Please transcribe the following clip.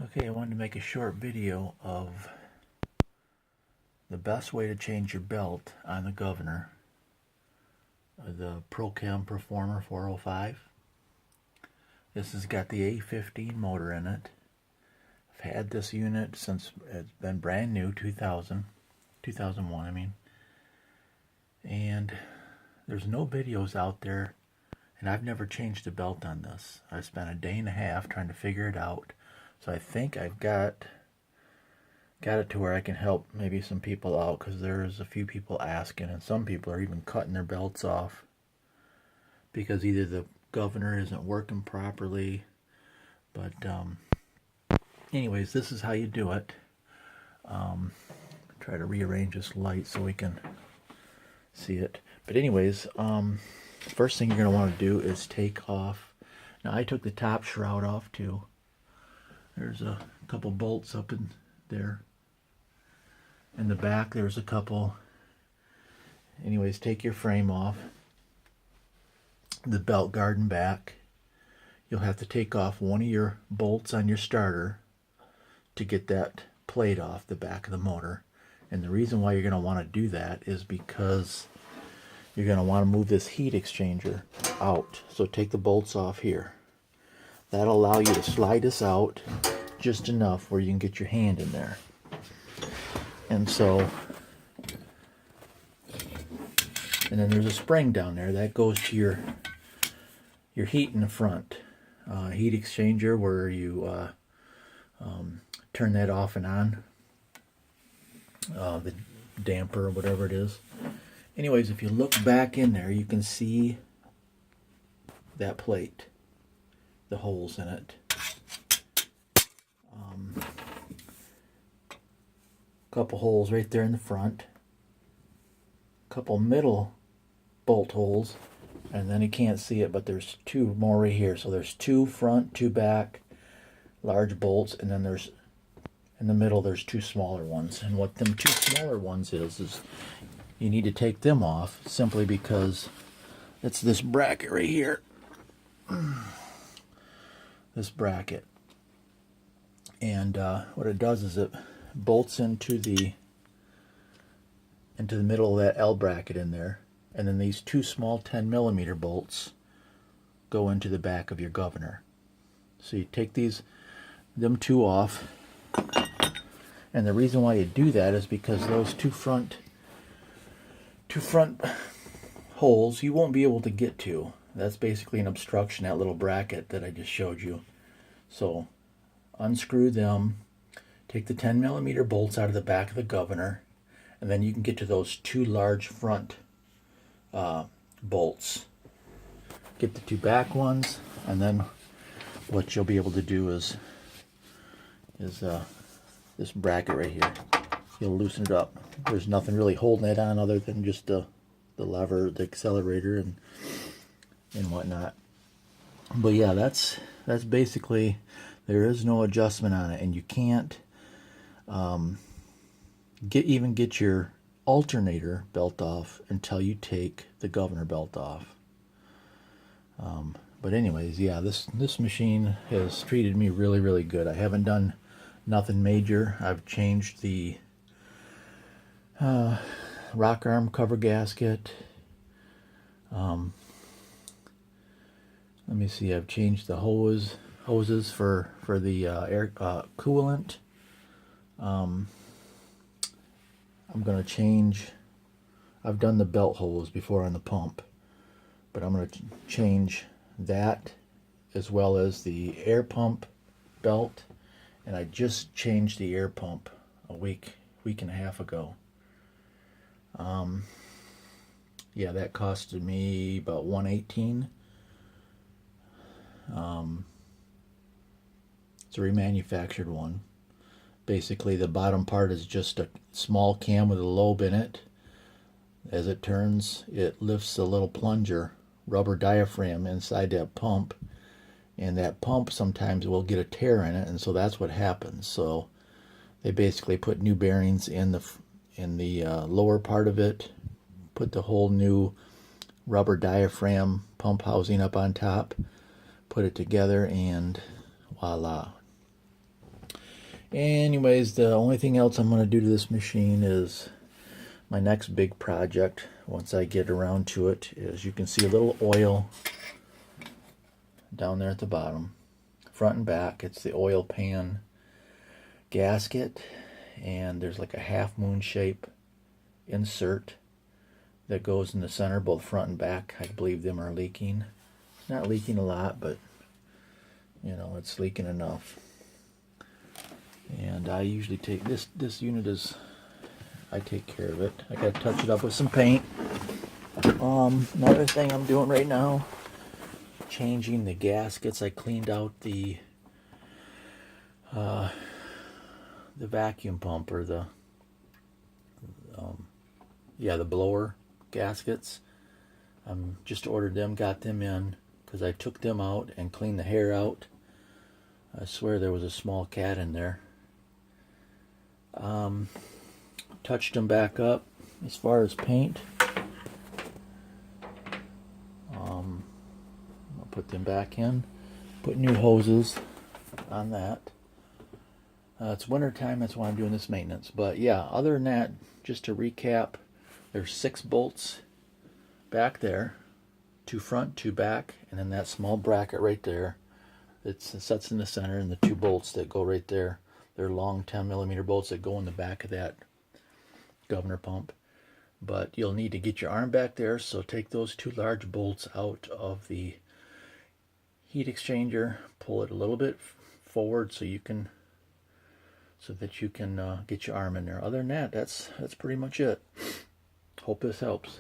Okay, I wanted to make a short video of the best way to change your belt on the Governor, the Prochem Performer 405. This has got the A15 motor in it. I've had this unit since it's been brand new, 2001 I mean. And there's no videos out there, and I've never changed a belt on this. I spent a day and a half trying to figure it out. So I think I've got it to where I can help maybe some people out, because there's a few people asking, and some people are even cutting their belts off because either the Governor isn't working properly. But anyways, this is how you do it. Try to rearrange this light so we can see it. But anyways, first thing you're going to want to do is take off. Now I took the top shroud off too. There's a couple bolts up in there. In the back there's a couple. Anyways, take your frame off. The belt guard and back. You'll have to take off one of your bolts on your starter to get that plate off the back of the motor. And the reason why you're going to want to do that is because you're going to want to move this heat exchanger out. So take the bolts off here. That'll allow you to slide this out just enough where you can get your hand in there. And so, and then there's a spring down there that goes to your heat in the front. Heat exchanger where you turn that off and on. The damper or whatever it is. Anyways, if you look back in there, you can see that plate, the holes in it. Couple holes right there in the front, couple middle bolt holes, and then you can't see it, but there's two more right here. So there's two front, two back, large bolts, and then there's in the middle there's two smaller ones. And what them two smaller ones is you need to take them off simply because it's this bracket right here. This bracket. And what it does is it bolts into the middle of that L bracket in there, and then these two small 10mm bolts go into the back of your Governor. So you take them two off, and the reason why you do that is because those two front holes you won't be able to get to. That's basically an obstruction, that little bracket that I just showed you. So unscrew them, take the 10mm bolts out of the back of the Governor, and then you can get to those two large front bolts. Get the two back ones, and then what you'll be able to do is this bracket right here. You'll loosen it up. There's nothing really holding it on other than just the lever, the accelerator, and whatnot. But yeah, that's basically, there is no adjustment on it, and you can't even get your alternator belt off until you take the Governor belt off. But anyways, yeah, this machine has treated me really, really good. I haven't done nothing major. I've changed the rock arm cover gasket. Let me see, I've changed the hoses for the air coolant. I'm going to change, I've done the belt hose before on the pump, but I'm going to change that as well as the air pump belt. And I just changed the air pump a week and a half ago. Yeah, that costed me about $118. It's a remanufactured one. Basically, the bottom part is just a small cam with a lobe in it. As it turns, it lifts a little plunger, rubber diaphragm inside that pump, and that pump sometimes will get a tear in it, and so that's what happens. So they basically put new bearings in the lower part of it, put the whole new rubber diaphragm pump housing up on top, put it together, and voila. Anyways, the only thing else I'm going to do to this machine is my next big project. Once I get around to it, is you can see a little oil down there at the bottom, front and back. It's the oil pan gasket, and there's like a half moon shape insert that goes in the center, both front and back. I believe them are leaking. Not leaking a lot, but you know, it's leaking enough. And I usually take this unit is, I take care of it. I gotta touch it up with some paint. Another thing I'm doing right now, changing the gaskets. I cleaned out the vacuum pump, or the the blower gaskets. Just ordered them, got them in, because I took them out and cleaned the hair out. I swear there was a small cat in there. Touched them back up. As far as paint, I'll put them back in, put new hoses on that. It's winter time, that's why I'm doing this maintenance. But yeah, other than that, just to recap, there's 6 bolts back there, 2 front, 2 back, and then that small bracket right there. It sets in the center, and the 2 bolts that go right there. They're long 10mm bolts that go in the back of that governor pump. But you'll need to get your arm back there, so take those 2 large bolts out of the heat exchanger, pull it a little bit forward so that you can get your arm in there. Other than that, that's pretty much it. Hope this helps.